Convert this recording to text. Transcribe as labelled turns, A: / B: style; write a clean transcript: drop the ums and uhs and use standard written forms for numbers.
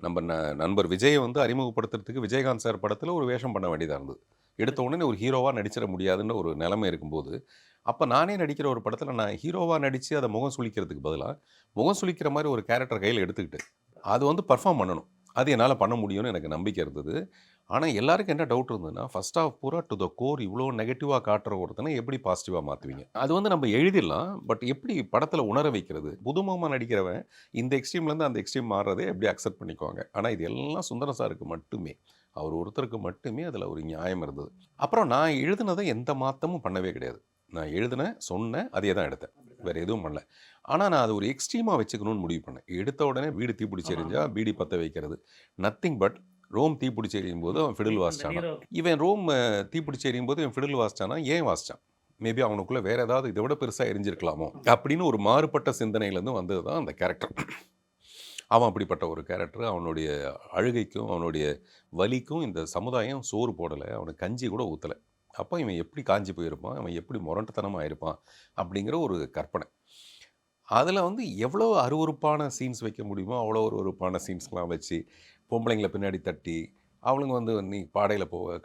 A: நம்ம நண்பர் விஜயை வந்து அறிமுகப்படுத்துறதுக்கு விஜயகாந்த் சார் படத்தில் ஒரு வேஷம் பண்ண வேண்டியதாக இருந்தது. எடுத்த உடனே ஒரு ஹீரோவாக நடிச்சிட முடியாதுன்ற ஒரு நிலைமை இருக்கும்போது, அப்போ நானே நடிக்கிற ஒரு படத்தில் நான் ஹீரோவாக நடித்து அதை முகம் சுளிக்கிறதுக்கு பதிலாக, முகம் சுளிக்கிற மாதிரி ஒரு கேரக்டர் கையில் எடுத்துக்கிட்டு, அது வந்து பெர்ஃபார்ம் பண்ணணும். அது என்னால் பண்ண முடியும்னு எனக்கு நம்பிக்கை இருந்தது. ஆனால் எல்லாருக்கும் என்ன டவுட் இருந்ததுன்னா, ஃபர்ஸ்ட் ஹாஃப் பூரா டு த கோர் இவ்வளோ நெகட்டிவாக காட்டுற ஒருத்தனை எப்படி பாசிட்டிவாக மாற்றுவீங்க? அது வந்து நம்ம எழுதிடலாம். பட் எப்படி படத்தில் உணர வைக்கிறது? புதுமுகமாக நடிக்கிறவன் இந்த எக்ஸ்ட்ரீம்லேருந்து அந்த எக்ஸ்ட்ரீம் மாறுறதை எப்படி அக்செப்ட் பண்ணிக்குவாங்க? ஆனால் இது எல்லாம் சுந்தரம் சாருக்கு மட்டுமே. அவர் ஒருத்தருக்கு மட்டுமே அதில் ஒரு நியாயம் இருந்தது. அப்புறம் நான் எழுதுனதை எந்த மாற்றமும் பண்ணவே கிடையாது. நான் எழுதினேன், சொன்னேன், அதே தான் எடுத்தேன். வேறு எதுவும் பண்ணல. ஆனால் நான் அது ஒரு எக்ஸ்ட்ரீமாக வச்சுக்கணும்னு முடிவு பண்ணேன். எடுத்த உடனே வீடு தீப்பிடிச்சு எரிஞ்சா பீடி பற்ற வைக்கிறது. நத்திங் பட் ரோம் தீப்பிடிச்சு எரியும் போது அவன் ஃபிடில் வாசிச்சானா? இவன் ரோம் தீப்பிடிச்சு எரியும் போது இவன் ஃபிடில் வாசிச்சானா? ஏன் வாசிச்சான்? மேபி அவனுக்குள்ள வேற ஏதாவது இதை விட பெருசாக எரிஞ்சிருக்கலாமோ அப்படின்னு ஒரு மாறுபட்ட சிந்தனையிலேருந்து வந்தது தான் அந்த கேரக்டர். அவன் அப்படிப்பட்ட ஒரு கேரக்டர். அவனுடைய அழுகைக்கும் அவனுடைய வலிக்கும் இந்த சமுதாயம் சோறு போடலை, அவனுக்கு கஞ்சி கூட ஊற்றலை. அப்போ இவன் எப்படி காஞ்சி போயிருப்பான், அவன் எப்படி முரட்டுத்தனமாக இருப்பான் அப்படிங்கிற ஒரு கற்பனை. அதில் வந்து எவ்வளோ அருவருப்பான சீன்ஸ் வைக்க முடியுமோ அவ்வளோ அருவருப்பான சீன்ஸ்லாம் வச்சு பொம்பளைங்களை பின்னாடி தட்டி அவளுங்க வந்து நீ பாடையில் போக